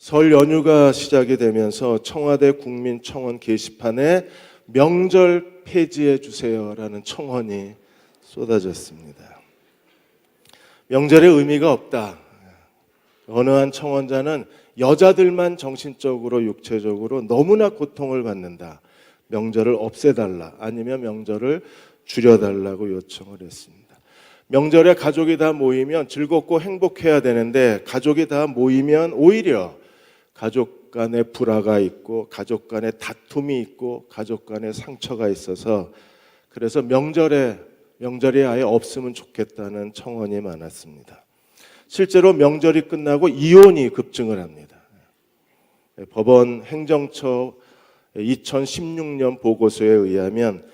설 연휴가 시작이 되면서 청와대 국민청원 게시판에 명절 폐지해 주세요라는 청원이 쏟아졌습니다. 명절에 의미가 없다. 어느 한 청원자는 여자들만 정신적으로 육체적으로 너무나 고통을 받는다. 명절을 없애달라, 아니면 명절을 줄여달라고 요청을 했습니다. 명절에 가족이 다 모이면 즐겁고 행복해야 되는데, 가족이 다 모이면 오히려 가족 간의 불화가 있고 가족 간의 다툼이 있고 가족 간의 상처가 있어서, 그래서 명절이 아예 없으면 좋겠다는 청원이 많았습니다. 실제로 명절이 끝나고 이혼이 급증을 합니다. 법원 행정처 2016년 보고서에 의하면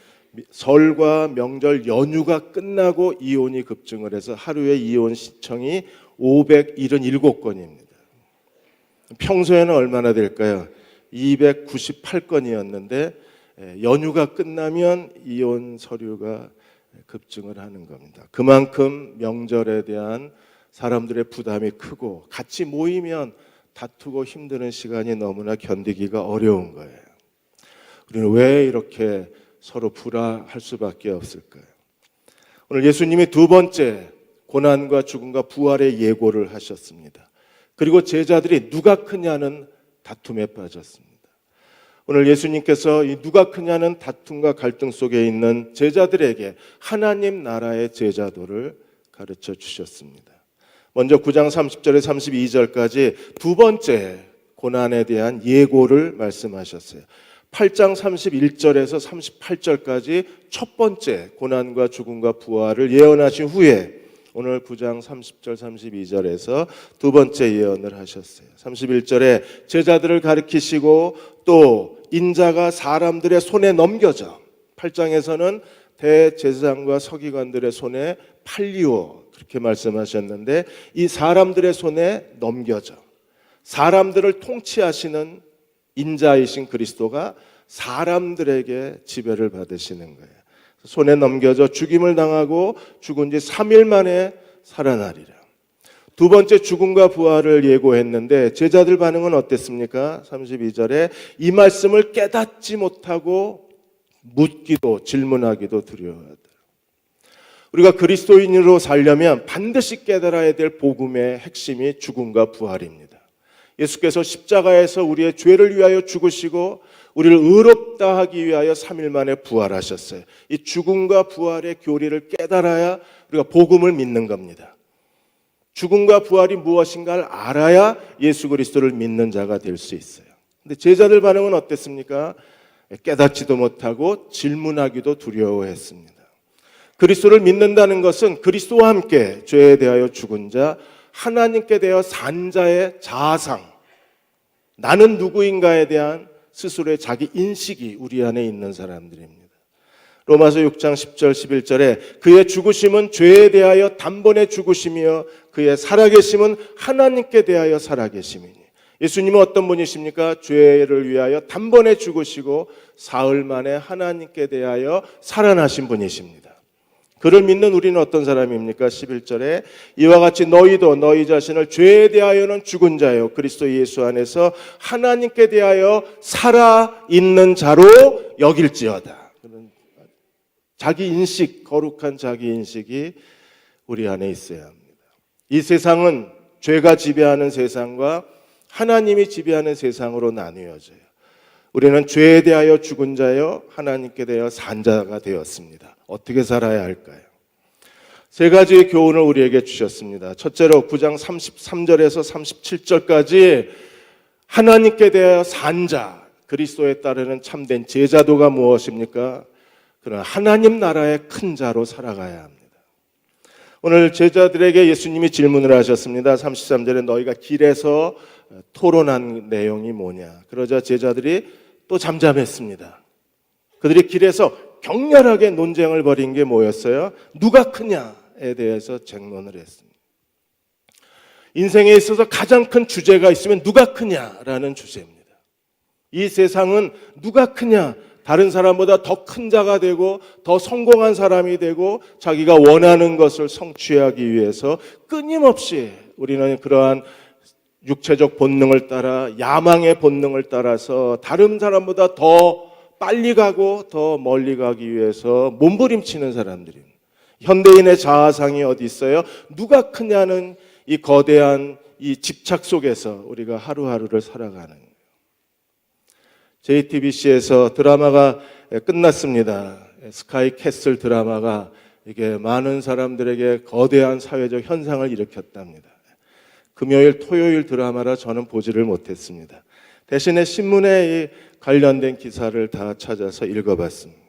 설과 명절 연휴가 끝나고 이혼이 급증을 해서 하루에 이혼 신청이 577건입니다. 평소에는 얼마나 될까요? 298건이었는데 연휴가 끝나면 이혼 서류가 급증을 하는 겁니다. 그만큼 명절에 대한 사람들의 부담이 크고, 같이 모이면 다투고 힘드는 시간이 너무나 견디기가 어려운 거예요. 우리는 왜 이렇게 서로 불화할 수밖에 없을까요? 오늘 예수님이 두 번째 고난과 죽음과 부활의 예고를 하셨습니다. 그리고 제자들이 누가 크냐는 다툼에 빠졌습니다. 오늘 예수님께서 이 누가 크냐는 다툼과 갈등 속에 있는 제자들에게 하나님 나라의 제자도를 가르쳐 주셨습니다. 먼저 9장 30절에 32절까지 두 번째 고난에 대한 예고를 말씀하셨어요. 8장 31절에서 38절까지 첫 번째 고난과 죽음과 부활을 예언하신 후에 오늘 9장 30절 32절에서 두 번째 예언을 하셨어요. 31절에 제자들을 가르치시고 또 인자가 사람들의 손에 넘겨져, 8장에서는 대제사장과 서기관들의 손에 팔리오 그렇게 말씀하셨는데, 이 사람들의 손에 넘겨져 사람들을 통치하시는 인자이신 그리스도가 사람들에게 지배를 받으시는 거예요. 손에 넘겨져 죽임을 당하고 죽은 지 3일 만에 살아나리라. 두 번째 죽음과 부활을 예고했는데 제자들 반응은 어땠습니까? 32절에 이 말씀을 깨닫지 못하고 묻기도 질문하기도 두려워하더라. 우리가 그리스도인으로 살려면 반드시 깨달아야 될 복음의 핵심이 죽음과 부활입니다. 예수께서 십자가에서 우리의 죄를 위하여 죽으시고 우리를 의롭다 하기 위하여 3일 만에 부활하셨어요. 이 죽음과 부활의 교리를 깨달아야 우리가 복음을 믿는 겁니다. 죽음과 부활이 무엇인가를 알아야 예수 그리스도를 믿는 자가 될 수 있어요. 근데 제자들 반응은 어땠습니까? 깨닫지도 못하고 질문하기도 두려워했습니다. 그리스도를 믿는다는 것은 그리스도와 함께 죄에 대하여 죽은 자, 하나님께 대하여 산 자의 자아상, 나는 누구인가에 대한 스스로의 자기 인식이 우리 안에 있는 사람들입니다. 로마서 6장 10절 11절에 그의 죽으심은 죄에 대하여 단번에 죽으심이요 그의 살아계심은 하나님께 대하여 살아계심이니. 예수님은 어떤 분이십니까? 죄를 위하여 단번에 죽으시고 사흘 만에 하나님께 대하여 살아나신 분이십니다. 그를 믿는 우리는 어떤 사람입니까? 11절에 이와 같이 너희도 너희 자신을 죄에 대하여는 죽은 자요 그리스도 예수 안에서 하나님께 대하여 살아있는 자로 여길지어다. 자기 인식, 거룩한 자기 인식이 우리 안에 있어야 합니다. 이 세상은 죄가 지배하는 세상과 하나님이 지배하는 세상으로 나뉘어져요. 우리는 죄에 대하여 죽은 자요 하나님께 대하여 산 자가 되었습니다. 어떻게 살아야 할까요? 세 가지의 교훈을 우리에게 주셨습니다. 첫째로 9장 33절에서 37절까지 하나님께 대하여 산 자, 그리스도에 따르는 참된 제자도가 무엇입니까? 그러나 하나님 나라의 큰 자로 살아가야 합니다. 오늘 제자들에게 예수님이 질문을 하셨습니다. 33절에 너희가 길에서 토론한 내용이 뭐냐? 그러자 제자들이 또 잠잠했습니다. 그들이 길에서 격렬하게 논쟁을 벌인 게 뭐였어요? 누가 크냐에 대해서 쟁론을 했습니다. 인생에 있어서 가장 큰 주제가 있으면 누가 크냐라는 주제입니다. 이 세상은 누가 크냐, 다른 사람보다 더 큰 자가 되고 더 성공한 사람이 되고 자기가 원하는 것을 성취하기 위해서 끊임없이 우리는 그러한 육체적 본능을 따라, 야망의 본능을 따라서 다른 사람보다 더 빨리 가고 더 멀리 가기 위해서 몸부림치는 사람들입니다. 현대인의 자아상이 어디 있어요? 누가 크냐는 이 거대한 이 집착 속에서 우리가 하루하루를 살아가는 거예요. JTBC에서 드라마가 끝났습니다. 스카이 캐슬 드라마가 이게 많은 사람들에게 거대한 사회적 현상을 일으켰답니다. 금요일, 토요일 드라마라 저는 보지를 못했습니다. 대신에 신문에 관련된 기사를 다 찾아서 읽어봤습니다.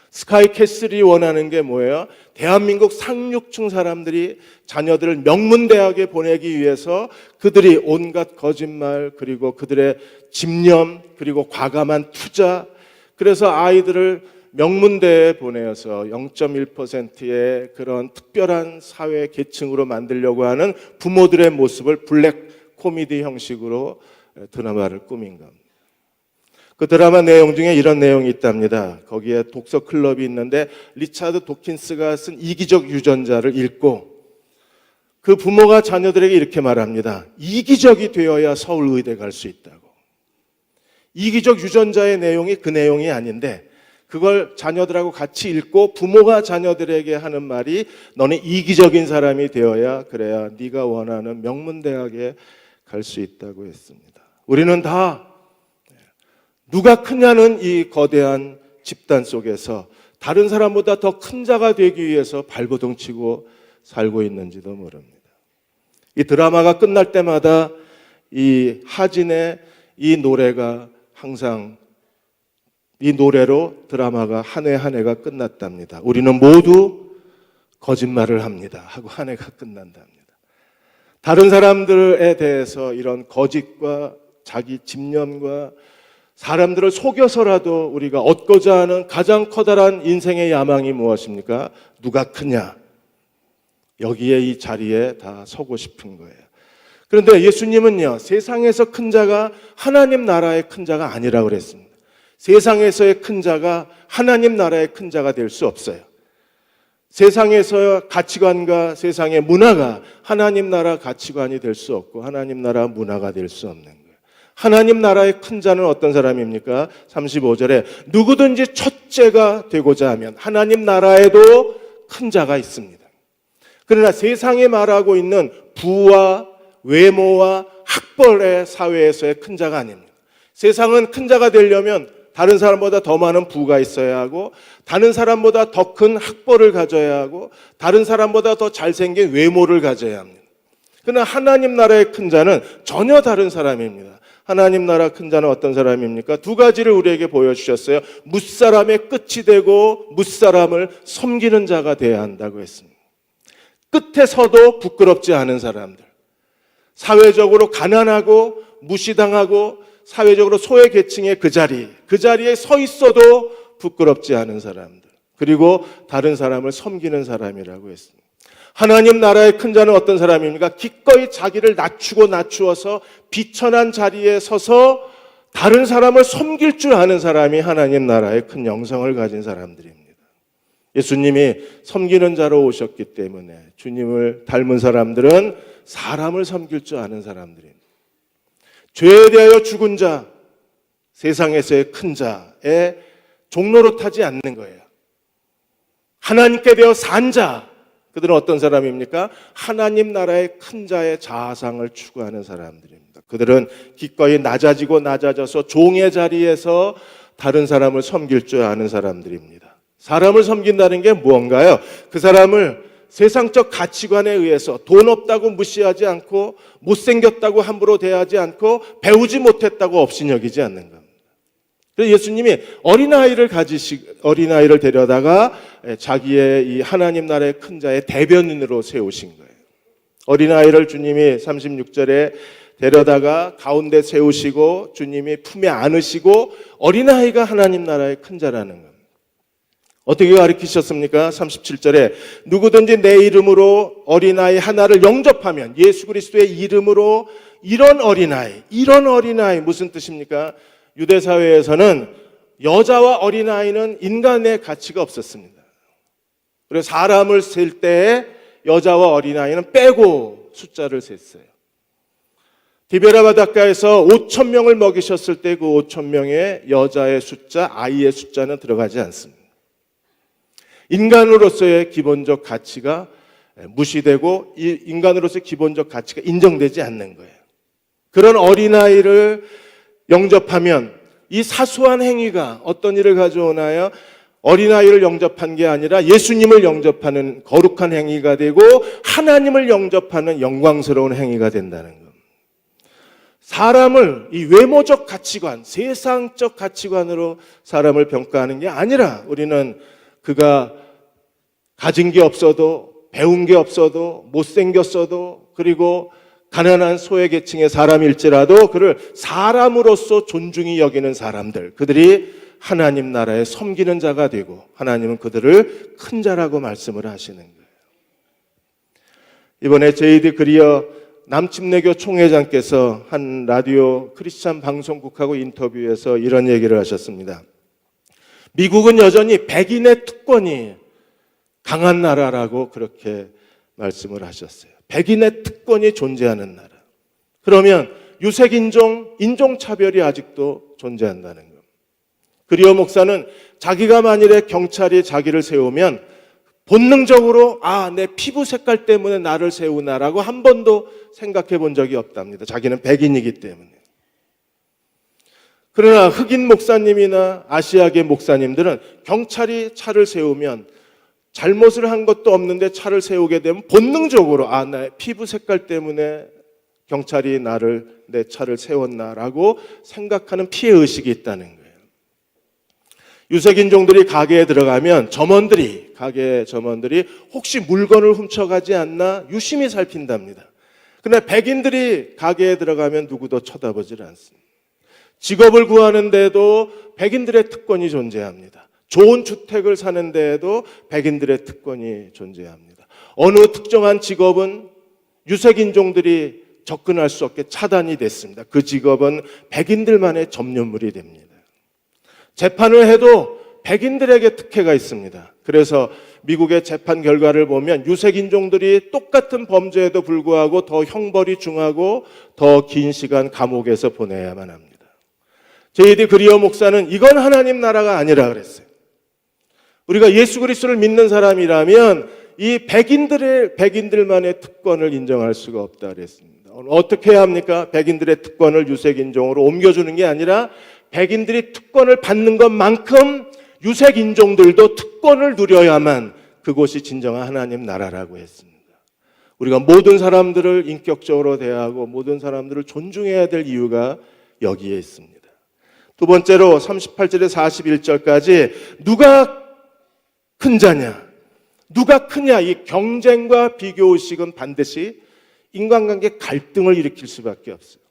스카이 캐슬이 원하는 게 뭐예요? 대한민국 상류층 사람들이 자녀들을 명문대학에 보내기 위해서 그들이 온갖 거짓말, 그리고 그들의 집념, 그리고 과감한 투자, 그래서 아이들을 명문대에 보내어서 0.1%의 그런 특별한 사회 계층으로 만들려고 하는 부모들의 모습을 블랙 코미디 형식으로 드라마를 꾸민 겁니다. 그 드라마 내용 중에 이런 내용이 있답니다. 거기에 독서 클럽이 있는데 리차드 도킨스가 쓴 이기적 유전자를 읽고 그 부모가 자녀들에게 이렇게 말합니다. 이기적이 되어야 서울의대 갈 수 있다고. 이기적 유전자의 내용이 그 내용이 아닌데 그걸 자녀들하고 같이 읽고 부모가 자녀들에게 하는 말이 너는 이기적인 사람이 되어야 그래야 네가 원하는 명문대학에 갈 수 있다고 했습니다. 우리는 다 누가 크냐는 이 거대한 집단 속에서 다른 사람보다 더 큰 자가 되기 위해서 발버둥 치고 살고 있는지도 모릅니다. 이 드라마가 끝날 때마다 이 하진의 이 노래가 항상 이 노래로 드라마가 한 해 한 해가 끝났답니다. 우리는 모두 거짓말을 합니다 하고 한 해가 끝난답니다. 다른 사람들에 대해서 이런 거짓과 자기 집념과 사람들을 속여서라도 우리가 얻고자 하는 가장 커다란 인생의 야망이 무엇입니까? 누가 크냐? 여기에 이 자리에 다 서고 싶은 거예요. 그런데 예수님은요, 세상에서 큰 자가 하나님 나라의 큰 자가 아니라고 그랬습니다. 세상에서의 큰 자가 하나님 나라의 큰 자가 될 수 없어요. 세상에서의 가치관과 세상의 문화가 하나님 나라 가치관이 될 수 없고 하나님 나라 문화가 될 수 없는 거예요. 하나님 나라의 큰 자는 어떤 사람입니까? 35절에 누구든지 첫째가 되고자 하면 하나님 나라에도 큰 자가 있습니다. 그러나 세상에 말하고 있는 부와 외모와 학벌의 사회에서의 큰 자가 아닙니다. 세상은 큰 자가 되려면 다른 사람보다 더 많은 부가 있어야 하고 다른 사람보다 더 큰 학벌을 가져야 하고 다른 사람보다 더 잘생긴 외모를 가져야 합니다. 그러나 하나님 나라의 큰 자는 전혀 다른 사람입니다. 하나님 나라 큰 자는 어떤 사람입니까? 두 가지를 우리에게 보여주셨어요. 무사람의 끝이 되고 무사람을 섬기는 자가 되어야 한다고 했습니다. 끝에 서도 부끄럽지 않은 사람들, 사회적으로 가난하고 무시당하고 사회적으로 소외계층의 그 자리에 서 있어도 부끄럽지 않은 사람들, 그리고 다른 사람을 섬기는 사람이라고 했습니다. 하나님 나라의 큰 자는 어떤 사람입니까? 기꺼이 자기를 낮추어서 비천한 자리에 서서 다른 사람을 섬길 줄 아는 사람이 하나님 나라의 큰 영성을 가진 사람들입니다. 예수님이 섬기는 자로 오셨기 때문에 주님을 닮은 사람들은 사람을 섬길 줄 아는 사람들입니다. 죄에 대하여 죽은 자, 세상에서의 큰 자의 종로로 타지 않는 거예요. 하나님께 되어 산 자, 그들은 어떤 사람입니까? 하나님 나라의 큰 자의 자아상을 추구하는 사람들입니다. 그들은 기꺼이 낮아져서 종의 자리에서 다른 사람을 섬길 줄 아는 사람들입니다. 사람을 섬긴다는 게 무언가요? 그 사람을 세상적 가치관에 의해서 돈 없다고 무시하지 않고 못생겼다고 함부로 대하지 않고 배우지 못했다고 업신여기지 않는 겁니다. 그래서 예수님이 어린아이를 데려다가 자기의 이 하나님 나라의 큰 자의 대변인으로 세우신 거예요. 어린아이를 주님이 36절에 데려다가 가운데 세우시고 주님이 품에 안으시고 어린아이가 하나님 나라의 큰 자라는 겁니다. 어떻게 가르치셨습니까? 37절에 누구든지 내 이름으로 어린아이 하나를 영접하면, 예수 그리스도의 이름으로 이런 어린아이 무슨 뜻입니까? 유대 사회에서는 여자와 어린아이는 인간의 가치가 없었습니다. 그래서 사람을 셀 때 여자와 어린아이는 빼고 숫자를 셌어요. 디베라 바닷가에서 5천 명을 먹이셨을 때 그 5천 명의 여자의 숫자, 아이의 숫자는 들어가지 않습니다. 인간으로서의 기본적 가치가 무시되고 인간으로서의 기본적 가치가 인정되지 않는 거예요. 그런 어린아이를 영접하면 이 사소한 행위가 어떤 일을 가져오나요? 어린아이를 영접한 게 아니라 예수님을 영접하는 거룩한 행위가 되고 하나님을 영접하는 영광스러운 행위가 된다는 겁니다. 사람을 이 외모적 가치관, 세상적 가치관으로 사람을 평가하는 게 아니라 우리는 그가 가진 게 없어도, 배운 게 없어도, 못생겼어도, 그리고 가난한 소외계층의 사람일지라도 그를 사람으로서 존중히 여기는 사람들, 그들이 하나님 나라에 섬기는 자가 되고 하나님은 그들을 큰 자라고 말씀을 하시는 거예요. 이번에 제이드 그리어 남침내교 총회장께서 한 라디오 크리스찬 방송국하고 인터뷰에서 이런 얘기를 하셨습니다. 미국은 여전히 백인의 특권이 강한 나라라고 그렇게 말씀을 하셨어요. 백인의 특권이 존재하는 나라. 그러면 유색인종, 인종차별이 아직도 존재한다는 겁니다. 그리어 목사는 자기가 만일에 경찰이 자기를 세우면 본능적으로 내 피부 색깔 때문에 나를 세우나라고 한 번도 생각해 본 적이 없답니다. 자기는 백인이기 때문에. 그러나 흑인 목사님이나 아시아계 목사님들은 경찰이 차를 세우면 잘못을 한 것도 없는데 차를 세우게 되면 본능적으로 나의 피부 색깔 때문에 경찰이 내 차를 세웠나라고 생각하는 피해의식이 있다는 거예요. 유색인종들이 가게에 들어가면 가게 점원들이 혹시 물건을 훔쳐가지 않나 유심히 살핀답니다. 그러나 백인들이 가게에 들어가면 누구도 쳐다보질 않습니다. 직업을 구하는데도 백인들의 특권이 존재합니다. 좋은 주택을 사는 데에도 백인들의 특권이 존재합니다. 어느 특정한 직업은 유색인종들이 접근할 수 없게 차단이 됐습니다. 그 직업은 백인들만의 전념물이 됩니다. 재판을 해도 백인들에게 특혜가 있습니다. 그래서 미국의 재판 결과를 보면 유색인종들이 똑같은 범죄에도 불구하고 더 형벌이 중하고 더 긴 시간 감옥에서 보내야만 합니다. 제이디 그리어 목사는 이건 하나님 나라가 아니라 그랬어요. 우리가 예수 그리스도를 믿는 사람이라면 이 백인들만의 특권을 인정할 수가 없다 그랬습니다. 어떻게 해야 합니까? 백인들의 특권을 유색인종으로 옮겨주는 게 아니라 백인들이 특권을 받는 것만큼 유색인종들도 특권을 누려야만 그곳이 진정한 하나님 나라라고 했습니다. 우리가 모든 사람들을 인격적으로 대하고 모든 사람들을 존중해야 될 이유가 여기에 있습니다. 두 번째로 38절에서 41절까지 누가 큰 자냐, 누가 크냐, 이 경쟁과 비교의식은 반드시 인간관계 갈등을 일으킬 수밖에 없어요.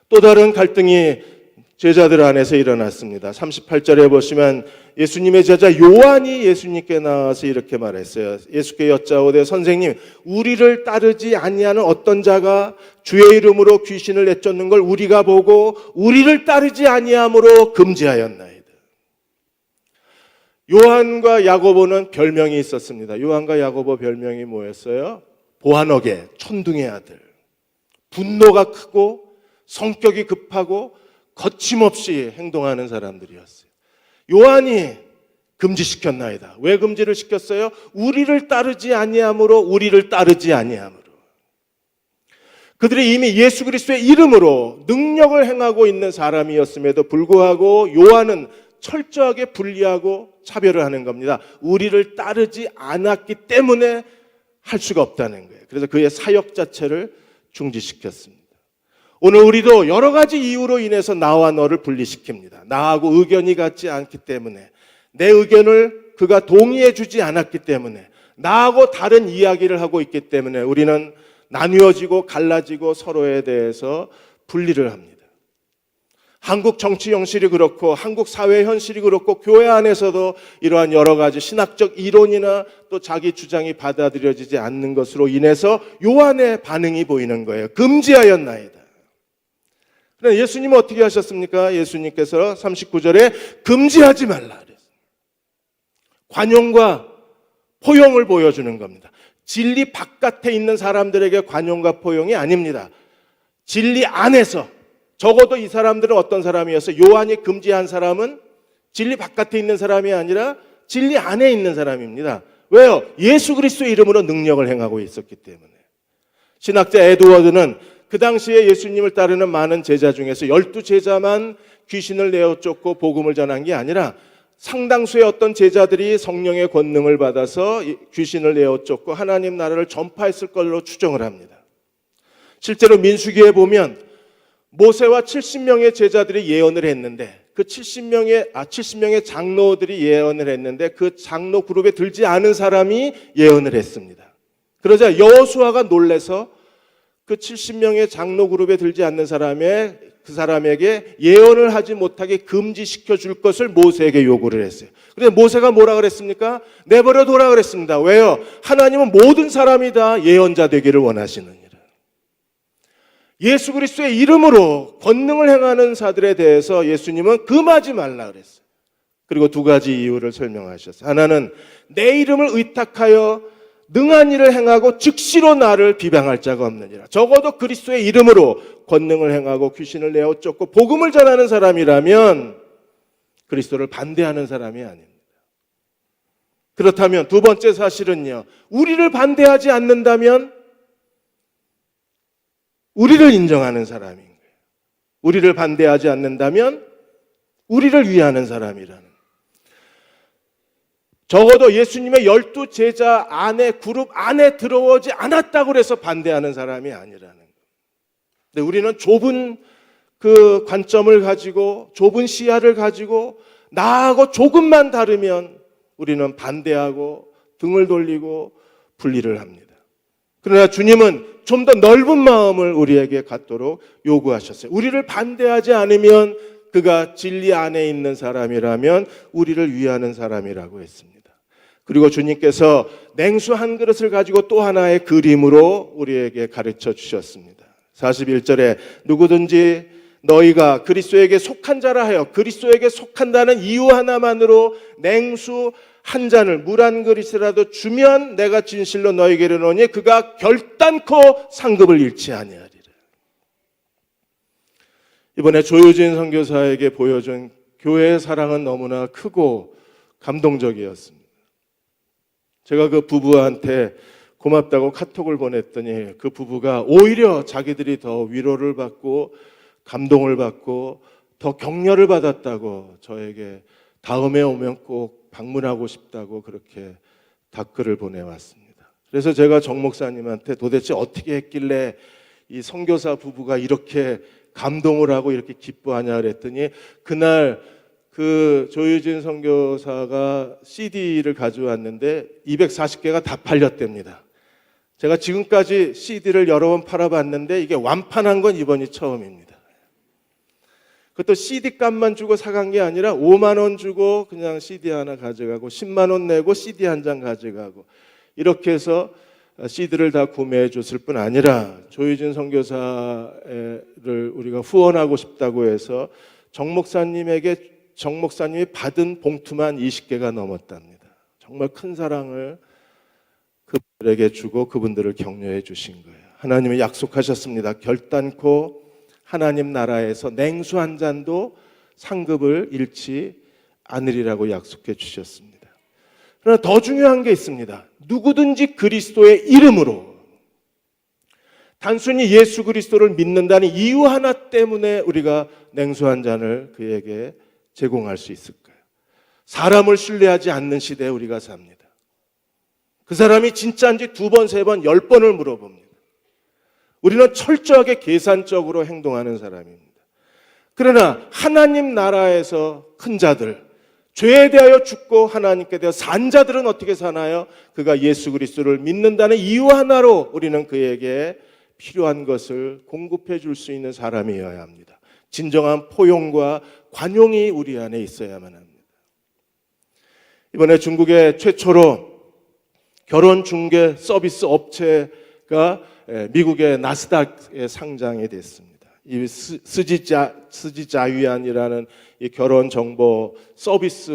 또 다른 갈등이 제자들 안에서 일어났습니다. 38절에 보시면 예수님의 제자 요한이 예수님께 나와서 이렇게 말했어요. 예수께 여짜오되 선생님, 우리를 따르지 아니하는 어떤 자가 주의 이름으로 귀신을 내쫓는 걸 우리가 보고 우리를 따르지 아니함으로 금지하였나이다. 요한과 야고보는 별명이 있었습니다. 요한과 야고보 별명이 뭐였어요? 보아너게, 천둥의 아들. 분노가 크고 성격이 급하고 거침없이 행동하는 사람들이었어요. 요한이 금지시켰나이다. 왜 금지를 시켰어요? 우리를 따르지 아니함으로, 우리를 따르지 아니함으로. 그들이 이미 예수 그리스도의 이름으로 능력을 행하고 있는 사람이었음에도 불구하고 요한은 철저하게 분리하고 차별을 하는 겁니다. 우리를 따르지 않았기 때문에 할 수가 없다는 거예요. 그래서 그의 사역 자체를 중지시켰습니다. 오늘 우리도 여러 가지 이유로 인해서 나와 너를 분리시킵니다. 나하고 의견이 같지 않기 때문에, 내 의견을 그가 동의해 주지 않았기 때문에, 나하고 다른 이야기를 하고 있기 때문에 우리는 나뉘어지고 갈라지고 서로에 대해서 분리를 합니다. 한국 정치 현실이 그렇고 한국 사회 현실이 그렇고 교회 안에서도 이러한 여러 가지 신학적 이론이나 또 자기 주장이 받아들여지지 않는 것으로 인해서 요한의 반응이 보이는 거예요. 금지하였나이다. 그러나 예수님은 어떻게 하셨습니까? 예수님께서 39절에 금지하지 말라 그랬어요. 관용과 포용을 보여주는 겁니다. 진리 바깥에 있는 사람들에게 관용과 포용이 아닙니다. 진리 안에서, 적어도 이 사람들은 어떤 사람이었어요? 요한이 금지한 사람은 진리 바깥에 있는 사람이 아니라 진리 안에 있는 사람입니다. 왜요? 예수 그리스도의 이름으로 능력을 행하고 있었기 때문에. 신학자 에드워드는 그 당시에 예수님을 따르는 많은 제자 중에서 12제자만 귀신을 내어 쫓고 복음을 전한 게 아니라 상당수의 어떤 제자들이 성령의 권능을 받아서 귀신을 내어 쫓고 하나님 나라를 전파했을 걸로 추정을 합니다. 실제로 민수기에 보면 모세와 70명의 제자들이 예언을 했는데 그 70명의 장로들이 예언을 했는데 그 장로 그룹에 들지 않은 사람이 예언을 했습니다. 그러자 여호수아가 놀라서 그 70명의 장로 그룹에 들지 않는 그 사람에게 예언을 하지 못하게 금지시켜 줄 것을 모세에게 요구를 했어요. 그런데 모세가 뭐라 그랬습니까? 내버려 둬라 그랬습니다. 왜요? 하나님은 모든 사람이 다 예언자 되기를 원하시느니라. 예수 그리스도의 이름으로 권능을 행하는 자들에 대해서 예수님은 금하지 말라 그랬어요. 그리고 두 가지 이유를 설명하셨어요. 하나는 내 이름을 의탁하여 능한 일을 행하고 즉시로 나를 비방할 자가 없느니라. 적어도 그리스도의 이름으로 권능을 행하고 귀신을 내어 쫓고 복음을 전하는 사람이라면 그리스도를 반대하는 사람이 아닙니다. 그렇다면 두 번째 사실은요, 우리를 반대하지 않는다면 우리를 인정하는 사람인 거예요. 우리를 반대하지 않는다면 우리를 위하는 사람이라는. 적어도 예수님의 12제자 안에 그룹 안에 들어오지 않았다고 해서 반대하는 사람이 아니라는 거예요. 근데 우리는 좁은 그 관점을 가지고 좁은 시야를 가지고 나하고 조금만 다르면 우리는 반대하고 등을 돌리고 분리를 합니다. 그러나 주님은 좀 더 넓은 마음을 우리에게 갖도록 요구하셨어요. 우리를 반대하지 않으면 그가 진리 안에 있는 사람이라면 우리를 위하는 사람이라고 했습니다. 그리고 주님께서 냉수 한 그릇을 가지고 또 하나의 그림으로 우리에게 가르쳐 주셨습니다. 41절에 누구든지 너희가 그리스도에게 속한 자라 하여 그리스도에게 속한다는 이유 하나만으로 냉수 한 잔을 물 한 그릇이라도 주면 내가 진실로 너희에게 이르노니 그가 결단코 상급을 잃지 아니하리라. 이번에 조효진 선교사에게 보여준 교회의 사랑은 너무나 크고 감동적이었습니다. 제가 그 부부한테 고맙다고 카톡을 보냈더니 그 부부가 오히려 자기들이 더 위로를 받고 감동을 받고 더 격려를 받았다고 저에게 다음에 오면 꼭 방문하고 싶다고 그렇게 답글을 보내왔습니다. 그래서 제가 정 목사님한테 도대체 어떻게 했길래 이 선교사 부부가 이렇게 감동을 하고 이렇게 기뻐하냐 그랬더니 그날 그 조유진 선교사가 CD를 가져왔는데 240개가 다 팔렸답니다. 제가 지금까지 CD를 여러 번 팔아봤는데 이게 완판한 건 이번이 처음입니다. 그것도 CD 값만 주고 사간 게 아니라 5만 원 주고 그냥 CD 하나 가져가고 10만 원 내고 CD 한 장 가져가고 이렇게 해서 CD를 다 구매해 줬을 뿐 아니라 조유진 선교사를 우리가 후원하고 싶다고 해서 정 목사님이 받은 봉투만 20개가 넘었답니다. 정말 큰 사랑을 그분들에게 주고 그분들을 격려해 주신 거예요. 하나님이 약속하셨습니다. 결단코 하나님 나라에서 냉수 한 잔도 상급을 잃지 않으리라고 약속해 주셨습니다. 그러나 더 중요한 게 있습니다. 누구든지 그리스도의 이름으로 단순히 예수 그리스도를 믿는다는 이유 하나 때문에 우리가 냉수 한 잔을 그에게 제공할 수 있을까요? 사람을 신뢰하지 않는 시대에 우리가 삽니다. 그 사람이 진짜인지 2번, 3번, 10번을 물어봅니다. 우리는 철저하게 계산적으로 행동하는 사람입니다. 그러나 하나님 나라에서 큰 자들, 죄에 대하여 죽고 하나님께 대하여 산 자들은 어떻게 사나요? 그가 예수 그리스도를 믿는다는 이유 하나로 우리는 그에게 필요한 것을 공급해 줄 수 있는 사람이어야 합니다. 진정한 포용과 관용이 우리 안에 있어야만 합니다. 이번에 중국의 최초로 결혼 중개 서비스 업체가 미국의 나스닥에 상장이 됐습니다. 이 스지자위안이라는 이 결혼 정보 서비스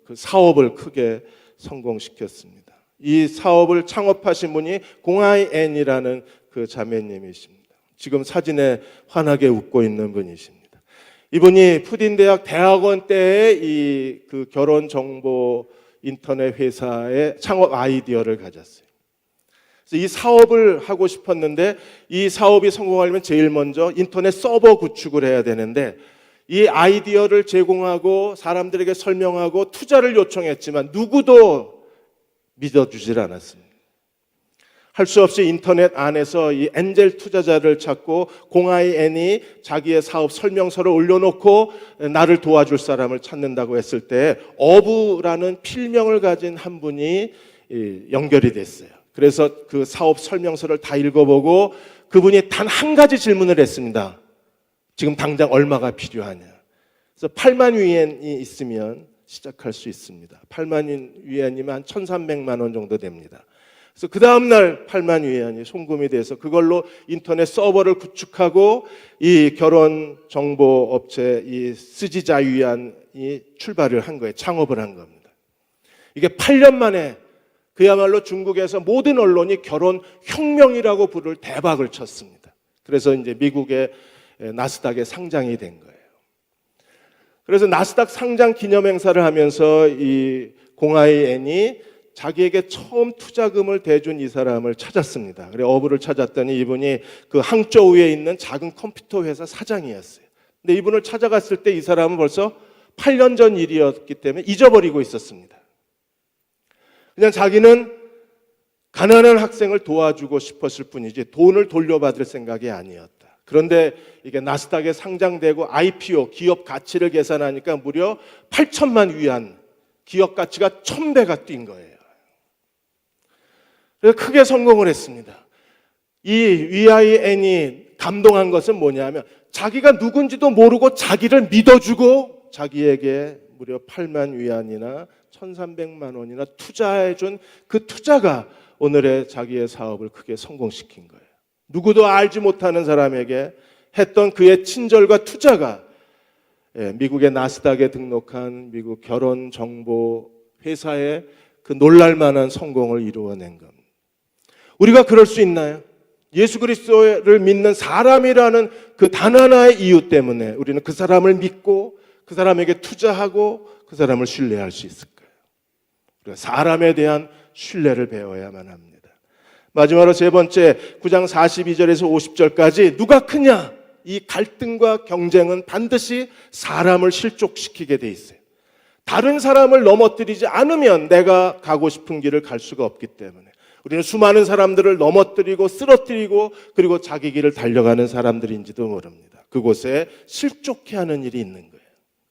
그 사업을 크게 성공시켰습니다. 이 사업을 창업하신 분이 공하이엔이라는 그 자매님이십니다. 지금 사진에 환하게 웃고 있는 분이십니다. 이분이 푸딘대학 대학원 때의 그 결혼 정보 인터넷 회사의 창업 아이디어를 가졌어요. 그래서 이 사업을 하고 싶었는데 이 사업이 성공하려면 제일 먼저 인터넷 서버 구축을 해야 되는데 이 아이디어를 제공하고 사람들에게 설명하고 투자를 요청했지만 누구도 믿어주질 않았습니다. 할 수 없이 인터넷 안에서 이 엔젤 투자자를 찾고 공아이 N이 자기의 사업 설명서를 올려놓고 나를 도와줄 사람을 찾는다고 했을 때 어부라는 필명을 가진 한 분이 연결이 됐어요. 그래서 그 사업 설명서를 다 읽어보고 그분이 단 한 가지 질문을 했습니다. 지금 당장 얼마가 필요하냐. 그래서 8만 위엔이 있으면 시작할 수 있습니다. 8만 위엔이면 한 1,300만 원 정도 됩니다. 그래서 그 다음날 8만 위안이 송금이 돼서 그걸로 인터넷 서버를 구축하고 이 결혼 정보 업체 이 스지자 위안이 출발을 한 거예요. 창업을 한 겁니다. 이게 8년 만에 그야말로 중국에서 모든 언론이 결혼 혁명이라고 부를 대박을 쳤습니다. 그래서 이제 미국의 나스닥에 상장이 된 거예요. 그래서 나스닥 상장 기념 행사를 하면서 이 공아이 N이 자기에게 처음 투자금을 대준 이 사람을 찾았습니다. 그래 어부를 찾았더니 이분이 그 항저우에 있는 작은 컴퓨터 회사 사장이었어요. 근데 이분을 찾아갔을 때 이 사람은 벌써 8년 전 일이었기 때문에 잊어버리고 있었습니다. 그냥 자기는 가난한 학생을 도와주고 싶었을 뿐이지 돈을 돌려받을 생각이 아니었다. 그런데 이게 나스닥에 상장되고 IPO 기업 가치를 계산하니까 무려 8천만 위안, 기업 가치가 1,000배가 뛴 거예요. 그래서 크게 성공을 했습니다. 이 위아이엔이 감동한 것은 뭐냐면 자기가 누군지도 모르고 자기를 믿어주고 자기에게 무려 8만 위안이나 1,300만 원이나 투자해준 그 투자가 오늘의 자기의 사업을 크게 성공시킨 거예요. 누구도 알지 못하는 사람에게 했던 그의 친절과 투자가 미국의 나스닥에 등록한 미국 결혼 정보 회사의 그 놀랄만한 성공을 이루어낸 겁니다. 우리가 그럴 수 있나요? 예수 그리스도를 믿는 사람이라는 그 단 하나의 이유 때문에 우리는 그 사람을 믿고 그 사람에게 투자하고 그 사람을 신뢰할 수 있을까요? 우리가 사람에 대한 신뢰를 배워야만 합니다. 마지막으로 세 번째 9장 42절에서 50절까지 누가 크냐? 이 갈등과 경쟁은 반드시 사람을 실족시키게 돼 있어요. 다른 사람을 넘어뜨리지 않으면 내가 가고 싶은 길을 갈 수가 없기 때문에 우리는 수많은 사람들을 넘어뜨리고 쓰러뜨리고 그리고 자기 길을 달려가는 사람들인지도 모릅니다. 그곳에 실족해 하는 일이 있는 거예요.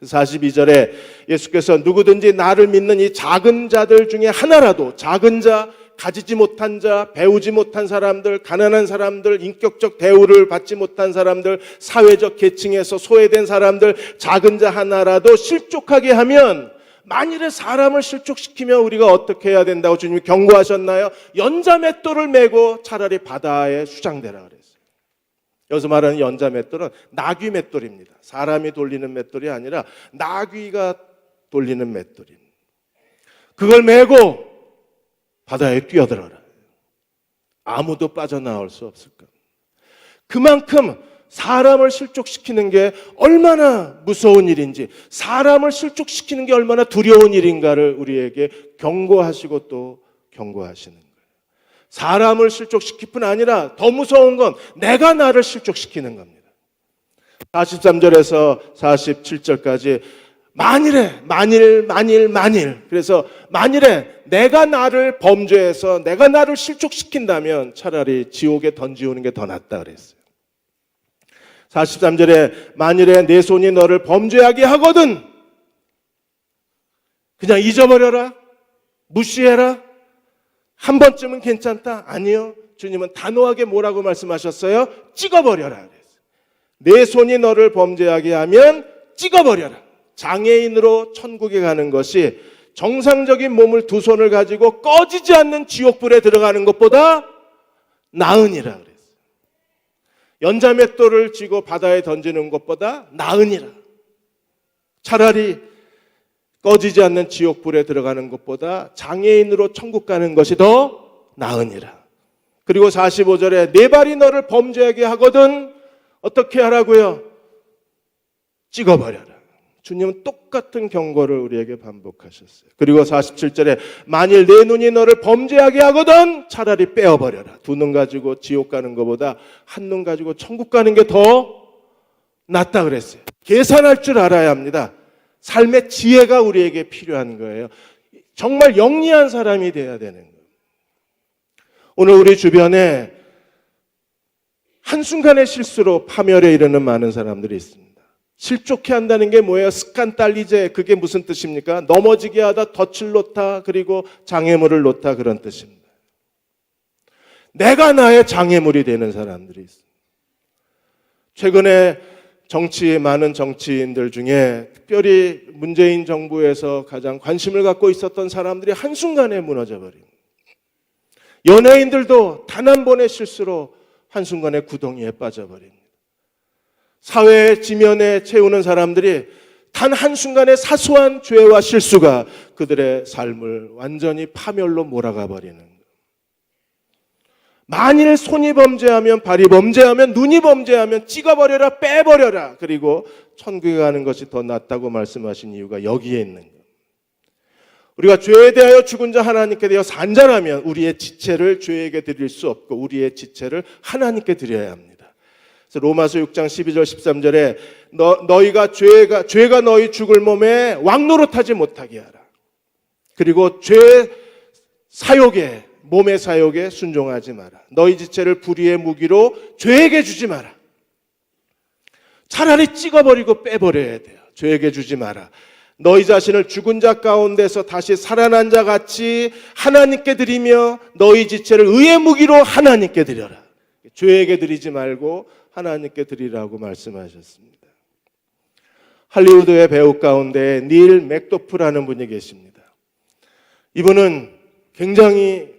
42절에 예수께서 누구든지 나를 믿는 이 작은 자들 중에 하나라도 작은 자, 가지지 못한 자, 배우지 못한 사람들, 가난한 사람들, 인격적 대우를 받지 못한 사람들, 사회적 계층에서 소외된 사람들, 작은 자 하나라도 실족하게 하면 만일에 사람을 실족시키면 우리가 어떻게 해야 된다고 주님이 경고하셨나요? 연자맷돌을 메고 차라리 바다에 수장되라 그랬어요. 여기서 말하는 연자맷돌은 나귀맷돌입니다. 사람이 돌리는 맷돌이 아니라 나귀가 돌리는 맷돌입니다. 그걸 메고 바다에 뛰어들어라. 아무도 빠져나올 수 없을 겁니다. 그만큼 사람을 실족시키는 게 얼마나 무서운 일인지, 사람을 실족시키는 게 얼마나 두려운 일인가를 우리에게 경고하시고 또 경고하시는 거예요. 사람을 실족시킬 뿐 아니라 더 무서운 건 내가 나를 실족시키는 겁니다. 43절에서 47절까지 만일 그래서 만일에 내가 나를 범죄해서 내가 나를 실족시킨다면 차라리 지옥에 던지우는 게 더 낫다 그랬어요. 43절에 만일에 내 손이 너를 범죄하게 하거든 그냥 잊어버려라, 무시해라, 한 번쯤은 괜찮다. 아니요, 주님은 단호하게 뭐라고 말씀하셨어요? 찍어버려라 그랬어요. 내 손이 너를 범죄하게 하면 찍어버려라. 장애인으로 천국에 가는 것이 정상적인 몸을 두 손을 가지고 꺼지지 않는 지옥불에 들어가는 것보다 나으니라 그랬어요. 연자맷돌을 쥐고 바다에 던지는 것보다 나으니라. 차라리 꺼지지 않는 지옥불에 들어가는 것보다 장애인으로 천국 가는 것이 더 나으니라. 그리고 45절에 내 발이 너를 범죄하게 하거든 어떻게 하라고요? 찍어버려라. 주님은 똑같은 경고를 우리에게 반복하셨어요. 그리고 47절에 만일 내 눈이 너를 범죄하게 하거든 차라리 빼어버려라. 두 눈 가지고 지옥 가는 것보다 한 눈 가지고 천국 가는 게 더 낫다 그랬어요. 계산할 줄 알아야 합니다. 삶의 지혜가 우리에게 필요한 거예요. 정말 영리한 사람이 돼야 되는 거예요. 오늘 우리 주변에 한순간의 실수로 파멸에 이르는 많은 사람들이 있습니다. 실족해 한다는 게 뭐예요? 습관 딸리제. 그게 무슨 뜻입니까? 넘어지게 하다 덫을 놓다, 그리고 장애물을 놓다, 그런 뜻입니다. 내가 나의 장애물이 되는 사람들이 있습니다. 최근에 많은 정치인들 중에 특별히 문재인 정부에서 가장 관심을 갖고 있었던 사람들이 한순간에 무너져 버립니다. 연예인들도 단 한 번의 실수로 한순간에 구덩이에 빠져버립니다. 사회의 지면에 채우는 사람들이 단 한순간의 사소한 죄와 실수가 그들의 삶을 완전히 파멸로 몰아가 버리는 거예요. 만일 손이 범죄하면, 발이 범죄하면, 눈이 범죄하면 찍어버려라, 빼버려라. 그리고 천국에 가는 것이 더 낫다고 말씀하신 이유가 여기에 있는 거예요. 우리가 죄에 대하여 죽은 자 하나님께 대하여 산 자라면 우리의 지체를 죄에게 드릴 수 없고 우리의 지체를 하나님께 드려야 합니다. 그래서 로마서 6장 12절 13절에 너희가 죄가 너희 죽을 몸에 왕노릇하지 못하게 하라. 그리고 죄 사욕에, 몸의 사욕에 순종하지 마라. 너희 지체를 불의의 무기로 죄에게 주지 마라. 차라리 찍어버리고 빼버려야 돼요. 죄에게 주지 마라. 너희 자신을 죽은 자 가운데서 다시 살아난 자 같이 하나님께 드리며 너희 지체를 의의 무기로 하나님께 드려라. 죄에게 드리지 말고 하나님께 드리라고 말씀하셨습니다. 할리우드의 배우 가운데 닐 맥도프라는 분이 계십니다. 이분은 굉장히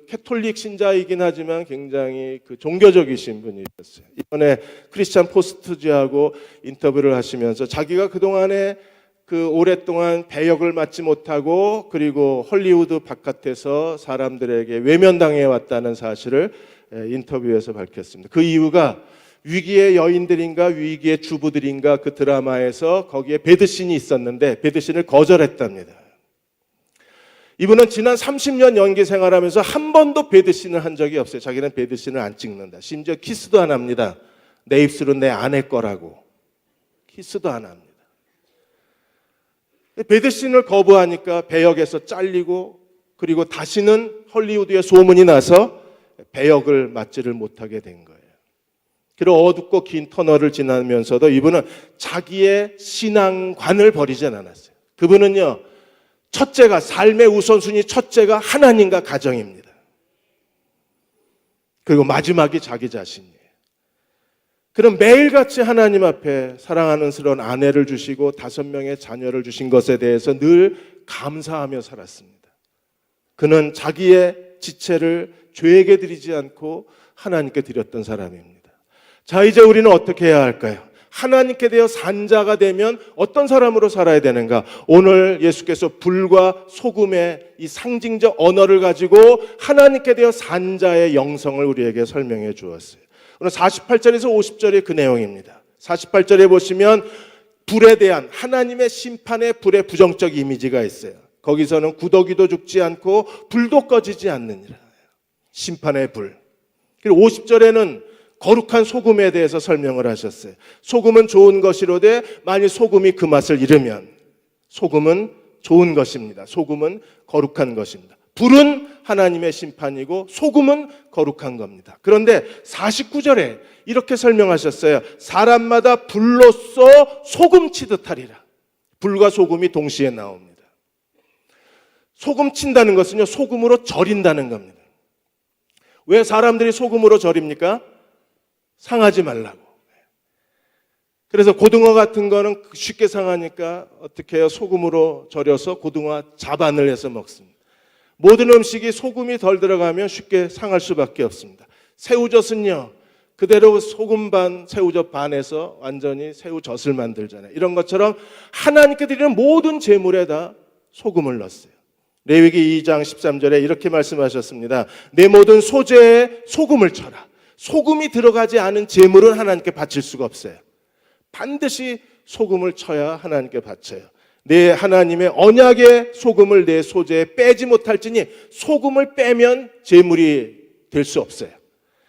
캐톨릭 신자이긴 하지만 굉장히 종교적이신 분이셨어요. 이번에 크리스찬 포스트지하고 인터뷰를 하시면서 자기가 그동안에 오랫동안 배역을 맡지 못하고 그리고 헐리우드 바깥에서 사람들에게 외면당해 왔다는 사실을 인터뷰에서 밝혔습니다. 그 이유가 위기의 여인들인가 위기의 주부들인가 그 드라마에서 거기에 배드신이 있었는데 배드신을 거절했답니다. 이분은 지난 30년 연기 생활하면서 한 번도 배드신을 한 적이 없어요. 자기는 배드신을 안 찍는다. 심지어 키스도 안 합니다. 내 입술은 내 아내 거라고. 키스도 안 합니다. 배드신을 거부하니까 배역에서 잘리고 그리고 다시는 헐리우드에 소문이 나서 배역을 맡지를 못하게 된 거예요. 그리고 어둡고 긴 터널을 지나면서도 이분은 자기의 신앙관을 버리지 않았어요. 그분은요, 첫째가, 삶의 우선순위 첫째가 하나님과 가정입니다. 그리고 마지막이 자기 자신이에요. 그럼 매일같이 하나님 앞에 사랑하는 스러운 아내를 주시고 5명의 자녀를 주신 것에 대해서 늘 감사하며 살았습니다. 그는 자기의 지체를 죄에게 드리지 않고 하나님께 드렸던 사람입니다. 자, 이제 우리는 어떻게 해야 할까요? 하나님께 대하여 산 자가 되면 어떤 사람으로 살아야 되는가? 오늘 예수께서 불과 소금의 이 상징적 언어를 가지고 하나님께 대하여 산 자의 영성을 우리에게 설명해 주었어요. 오늘 48절에서 50절이 그 내용입니다. 48절에 보시면 불에 대한 하나님의 심판의 불의 부정적 이미지가 있어요. 거기서는 구더기도 죽지 않고 불도 꺼지지 않느니라. 심판의 불. 그리고 50절에는 거룩한 소금에 대해서 설명을 하셨어요. 소금은 좋은 것이로되 만일 소금이 그 맛을 잃으면 소금은 좋은 것입니다. 소금은 거룩한 것입니다. 불은 하나님의 심판이고 소금은 거룩한 겁니다. 그런데 49절에 이렇게 설명하셨어요. 사람마다 불로써 소금 치듯 하리라. 불과 소금이 동시에 나옵니다. 소금 친다는 것은요, 소금으로 절인다는 겁니다. 왜 사람들이 소금으로 절입니까? 상하지 말라고. 그래서 고등어 같은 거는 쉽게 상하니까 어떻게 해요? 소금으로 절여서 고등어 자반을 해서 먹습니다. 모든 음식이 소금이 덜 들어가면 쉽게 상할 수밖에 없습니다. 새우젓은요, 그대로 소금 반, 새우젓 반에서 완전히 새우젓을 만들잖아요. 이런 것처럼 하나님께 드리는 모든 제물에다 소금을 넣었어요. 레위기 2장 13절에 이렇게 말씀하셨습니다. 내 모든 소재에 소금을 쳐라. 소금이 들어가지 않은 제물은 하나님께 바칠 수가 없어요. 반드시 소금을 쳐야 하나님께 바쳐요. 내 하나님의 언약의 소금을 내 소재에 빼지 못할지니 소금을 빼면 제물이 될 수 없어요.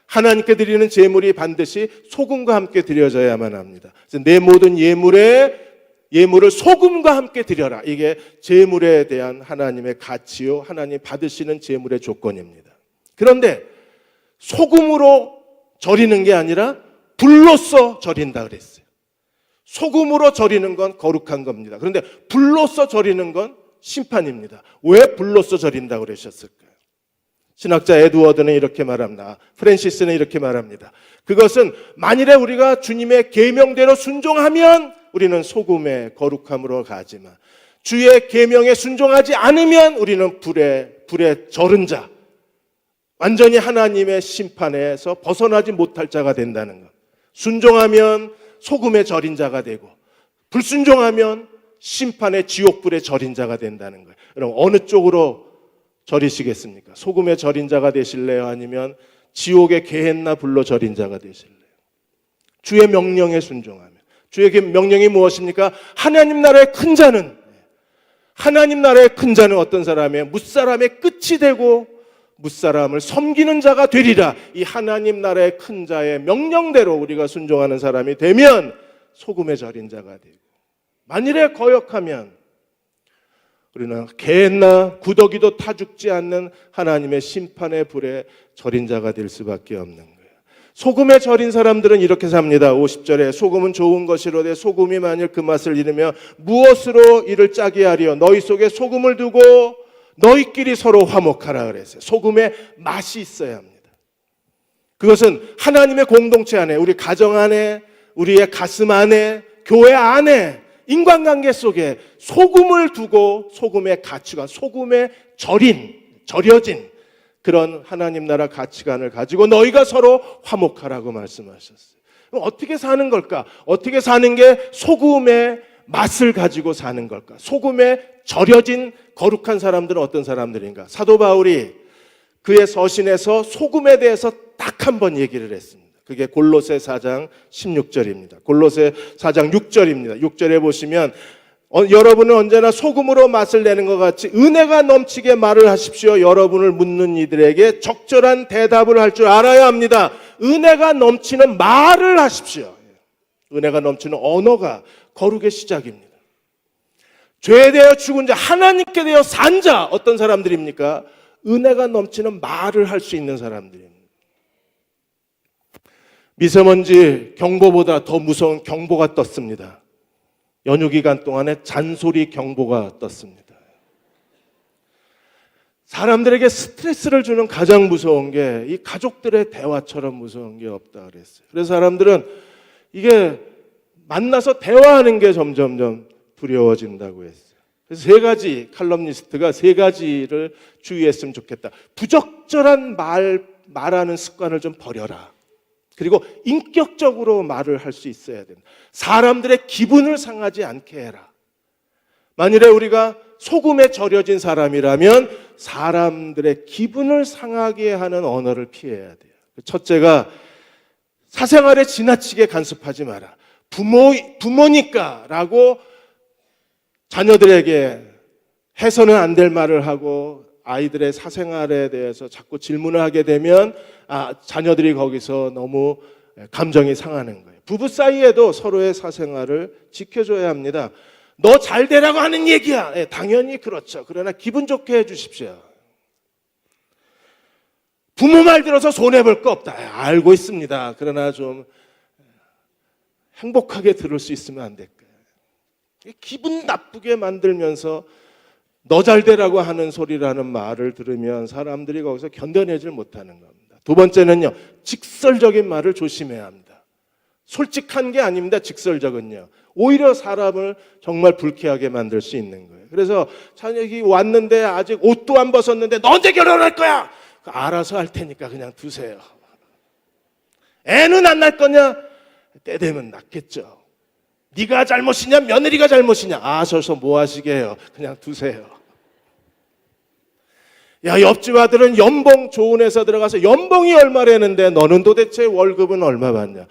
하나님께 드리는 제물이 반드시 소금과 함께 드려져야만 합니다. 그래서 내 모든 예물을 소금과 함께 드려라. 이게 제물에 대한 하나님의 가치요, 하나님 받으시는 제물의 조건입니다. 그런데 소금으로 절이는 게 아니라 불로써 절인다 그랬어요. 소금으로 절이는 건 거룩한 겁니다. 그런데 불로써 절이는 건 심판입니다. 왜 불로써 절인다고 그러셨을까요? 신학자 에드워드는 이렇게 말합니다. 프랜시스는 이렇게 말합니다. 그것은 만일에 우리가 주님의 계명대로 순종하면 우리는 소금의 거룩함으로 가지만 주의 계명에 순종하지 않으면 우리는 불에 절은 자, 완전히 하나님의 심판에서 벗어나지 못할 자가 된다는 것. 순종하면 소금에 절인 자가 되고 불순종하면 심판의 지옥불에 절인 자가 된다는 거예요. 여러분 어느 쪽으로 절이시겠습니까? 소금에 절인 자가 되실래요? 아니면 지옥의 게헨나 불로 절인 자가 되실래요? 주의 명령에 순종하면. 주의 명령이 무엇입니까? 하나님 나라의 큰 자는 어떤 사람이에요? 뭇사람의 끝이 되고 뭇사람을 섬기는 자가 되리라. 이 하나님 나라의 큰 자의 명령대로 우리가 순종하는 사람이 되면 소금에 절인 자가 되고, 만일에 거역하면 우리는 개나 구더기도 타 죽지 않는 하나님의 심판의 불에 절인 자가 될 수밖에 없는 거예요. 소금에 절인 사람들은 이렇게 삽니다. 50절에 소금은 좋은 것이로되 소금이 만일 그 맛을 잃으며 무엇으로 이를 짜게 하리요? 너희 속에 소금을 두고 너희끼리 서로 화목하라 그랬어요. 소금의 맛이 있어야 합니다. 그것은 하나님의 공동체 안에, 우리 가정 안에, 우리의 가슴 안에, 교회 안에, 인간관계 속에 소금을 두고 소금의 가치관, 소금에 절여진 그런 하나님 나라 가치관을 가지고 너희가 서로 화목하라고 말씀하셨어요. 그럼 어떻게 사는 걸까? 어떻게 사는 게 소금의 맛을 가지고 사는 걸까? 소금에 절여진 거룩한 사람들은 어떤 사람들인가? 사도 바울이 그의 서신에서 소금에 대해서 딱 한 번 얘기를 했습니다. 그게 골로새 4장 16절입니다. 골로새 4장 6절입니다. 6절에 보시면 여러분은 언제나 소금으로 맛을 내는 것 같이 은혜가 넘치게 말을 하십시오. 여러분을 묻는 이들에게 적절한 대답을 할 줄 알아야 합니다. 은혜가 넘치는 말을 하십시오. 은혜가 넘치는 언어가 거룩의 시작입니다. 죄에 대하여 죽은 자, 하나님께 대하여 산 자, 어떤 사람들입니까? 은혜가 넘치는 말을 할 수 있는 사람들입니다. 미세먼지 경보보다 더 무서운 경보가 떴습니다. 연휴 기간 동안에 잔소리 경보가 떴습니다. 사람들에게 스트레스를 주는 가장 무서운 게 이 가족들의 대화처럼 무서운 게 없다 그랬어요. 그래서 사람들은 이게 만나서 대화하는 게 점점점 두려워진다고 했어요. 그래서 세 가지, 칼럼니스트가 세 가지를 주의했으면 좋겠다. 부적절한 말하는 습관을 좀 버려라. 그리고 인격적으로 말을 할 수 있어야 된다. 사람들의 기분을 상하지 않게 해라. 만일에 우리가 소금에 절여진 사람이라면 사람들의 기분을 상하게 하는 언어를 피해야 돼요. 첫째가 사생활에 지나치게 간섭하지 마라. 부모니까 라고 자녀들에게 해서는 안 될 말을 하고 아이들의 사생활에 대해서 자꾸 질문을 하게 되면 자녀들이 거기서 너무 감정이 상하는 거예요. 부부 사이에도 서로의 사생활을 지켜줘야 합니다. 너 잘 되라고 하는 얘기야. 당연히 그렇죠. 그러나 기분 좋게 해주십시오. 부모 말 들어서 손해볼 거 없다. 알고 있습니다. 그러나 좀 행복하게 들을 수 있으면 안 될까요? 기분 나쁘게 만들면서 너 잘 되라고 하는 소리라는 말을 들으면 사람들이 거기서 견뎌내질 못하는 겁니다. 두 번째는요, 직설적인 말을 조심해야 합니다. 솔직한 게 아닙니다. 직설적은요. 오히려 사람을 정말 불쾌하게 만들 수 있는 거예요. 그래서 자녀가 왔는데 아직 옷도 안 벗었는데 너 언제 결혼할 거야? 알아서 할 테니까 그냥 두세요. 애는 안 낳을 거냐? 때 되면 낳겠죠. 네가 잘못이냐 며느리가 잘못이냐? 아셔서 뭐 하시게요? 그냥 두세요. 야, 옆집 아들은 연봉 좋은 회사 들어가서 연봉이 얼마라는데 너는 도대체 월급은 얼마 받냐?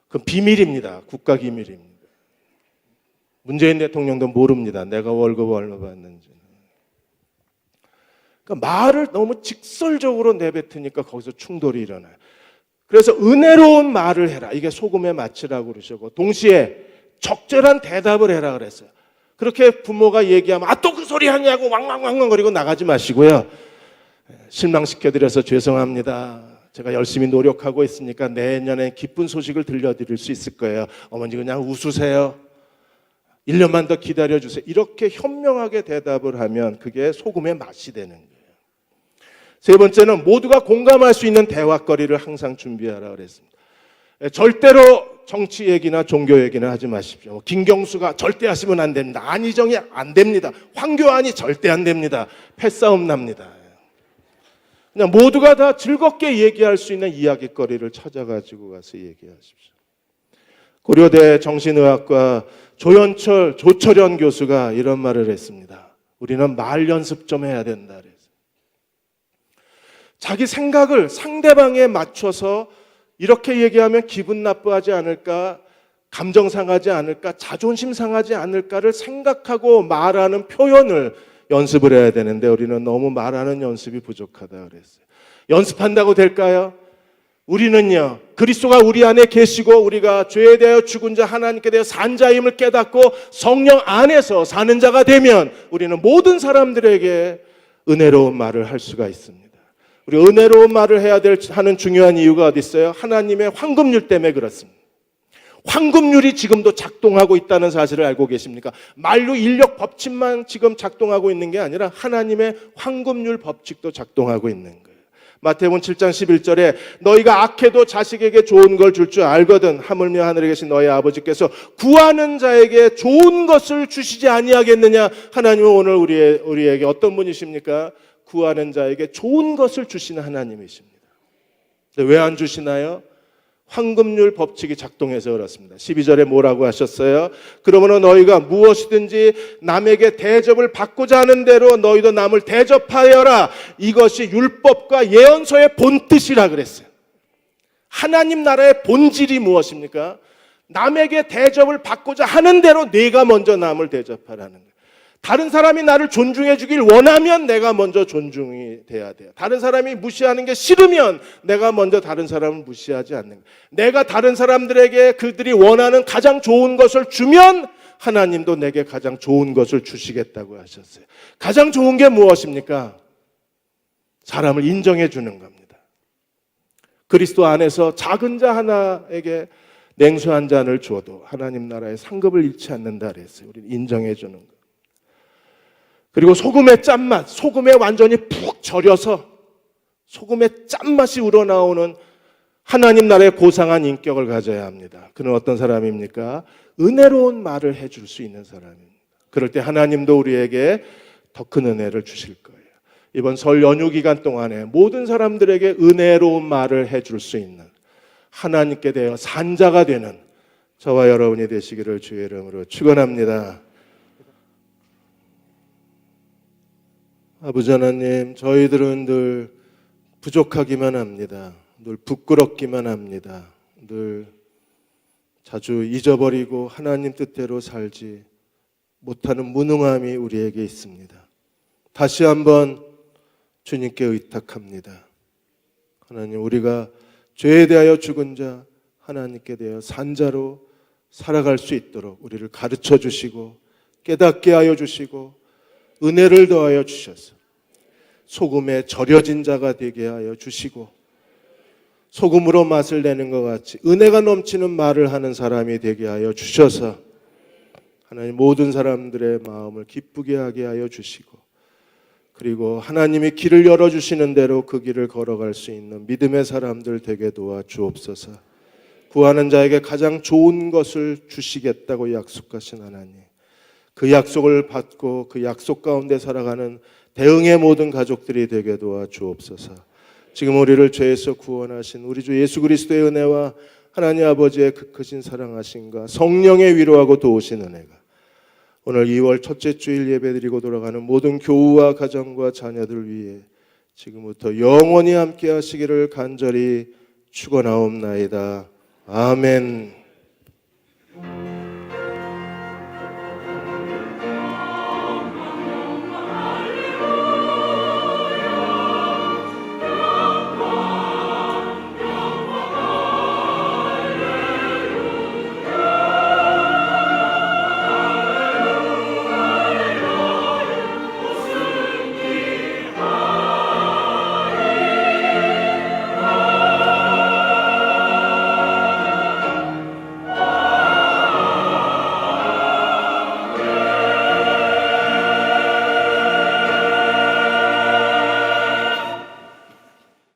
그건 비밀입니다. 국가 기밀입니다. 문재인 대통령도 모릅니다. 내가 월급 얼마 받는지. 그러니까 말을 너무 직설적으로 내뱉으니까 거기서 충돌이 일어나요. 그래서 은혜로운 말을 해라. 이게 소금의 맛이라고 그러시고, 동시에 적절한 대답을 해라 그랬어요. 그렇게 부모가 얘기하면 또 그 소리 하냐고 왕왕왕왕거리고 나가지 마시고요. 실망시켜드려서 죄송합니다. 제가 열심히 노력하고 있으니까 내년에 기쁜 소식을 들려드릴 수 있을 거예요. 어머니 그냥 웃으세요. 1년만 더 기다려주세요. 이렇게 현명하게 대답을 하면 그게 소금의 맛이 되는 거예요. 세 번째는 모두가 공감할 수 있는 대화거리를 항상 준비하라 그랬습니다. 절대로 정치 얘기나 종교 얘기나 하지 마십시오. 김경수가 절대 하시면 안 됩니다. 안희정이 안 됩니다. 황교안이 절대 안 됩니다. 패싸움 납니다. 그냥 모두가 다 즐겁게 얘기할 수 있는 이야기거리를 찾아가지고 가서 얘기하십시오. 고려대 정신의학과 조철현 교수가 이런 말을 했습니다. 우리는 말 연습 좀 해야 된다 그랬어요. 자기 생각을 상대방에 맞춰서 이렇게 얘기하면 기분 나빠하지 않을까, 감정 상하지 않을까, 자존심 상하지 않을까를 생각하고 말하는 표현을 연습을 해야 되는데 우리는 너무 말하는 연습이 부족하다 그랬어요. 연습한다고 될까요? 우리는요, 그리스도가 우리 안에 계시고 우리가 죄에 대하여 죽은 자, 하나님께 대하여 산 자임을 깨닫고 성령 안에서 사는 자가 되면 우리는 모든 사람들에게 은혜로운 말을 할 수가 있습니다. 우리 은혜로운 말을 해야 하는 중요한 이유가 어디 있어요? 하나님의 황금률 때문에 그렇습니다. 황금률이 지금도 작동하고 있다는 사실을 알고 계십니까? 만류 인력 법칙만 지금 작동하고 있는 게 아니라 하나님의 황금률 법칙도 작동하고 있는 거예요. 마태복음 7장 11절에 너희가 악해도 자식에게 좋은 걸 줄 줄 알거든 하물며 하늘에 계신 너희 아버지께서 구하는 자에게 좋은 것을 주시지 아니하겠느냐. 하나님은 오늘 우리에게 어떤 분이십니까? 구하는 자에게 좋은 것을 주시는 하나님이십니다. 왜 안 주시나요? 황금률 법칙이 작동해서 그렇습니다. 12절에 뭐라고 하셨어요? 그러므로 너희가 무엇이든지 남에게 대접을 받고자 하는 대로 너희도 남을 대접하여라. 이것이 율법과 예언서의 본뜻이라 그랬어요. 하나님 나라의 본질이 무엇입니까? 남에게 대접을 받고자 하는 대로 내가 먼저 남을 대접하라는 거예요. 다른 사람이 나를 존중해 주길 원하면 내가 먼저 존중이 돼야 돼요. 다른 사람이 무시하는 게 싫으면 내가 먼저 다른 사람을 무시하지 않는 거예요. 내가 다른 사람들에게 그들이 원하는 가장 좋은 것을 주면 하나님도 내게 가장 좋은 것을 주시겠다고 하셨어요. 가장 좋은 게 무엇입니까? 사람을 인정해 주는 겁니다. 그리스도 안에서 작은 자 하나에게 냉수 한 잔을 줘도 하나님 나라의 상급을 잃지 않는다 그랬어요. 우리는 인정해 주는 거. 그리고 소금의 짠맛, 소금에 완전히 푹 절여서 소금의 짠맛이 우러나오는 하나님 나라의 고상한 인격을 가져야 합니다. 그는 어떤 사람입니까? 은혜로운 말을 해줄 수 있는 사람입니다. 그럴 때 하나님도 우리에게 더 큰 은혜를 주실 거예요. 이번 설 연휴 기간 동안에 모든 사람들에게 은혜로운 말을 해줄 수 있는 하나님께 대하여 산자가 되는 저와 여러분이 되시기를 주의 이름으로 축원합니다. 아버지 하나님, 저희들은 늘 부족하기만 합니다. 늘 부끄럽기만 합니다. 늘 자주 잊어버리고 하나님 뜻대로 살지 못하는 무능함이 우리에게 있습니다. 다시 한번 주님께 의탁합니다. 하나님, 우리가 죄에 대하여 죽은 자, 하나님께 대하여 산 자로 살아갈 수 있도록 우리를 가르쳐 주시고 깨닫게 하여 주시고 은혜를 더하여 주셔서 소금에 절여진 자가 되게 하여 주시고 소금으로 맛을 내는 것 같이 은혜가 넘치는 말을 하는 사람이 되게 하여 주셔서 하나님 모든 사람들의 마음을 기쁘게 하게 하여 주시고 그리고 하나님이 길을 열어주시는 대로 그 길을 걸어갈 수 있는 믿음의 사람들 되게 도와주옵소서. 구하는 자에게 가장 좋은 것을 주시겠다고 약속하신 하나님, 그 약속을 받고 그 약속 가운데 살아가는 대응의 모든 가족들이 되게 도와주옵소서. 지금 우리를 죄에서 구원하신 우리 주 예수 그리스도의 은혜와 하나님 아버지의 그 크신 사랑하심과 성령의 위로하고 도우신 은혜가 오늘 2월 첫째 주일 예배드리고 돌아가는 모든 교우와 가정과 자녀들 위해 지금부터 영원히 함께 하시기를 간절히 축원하옵나이다. 아멘.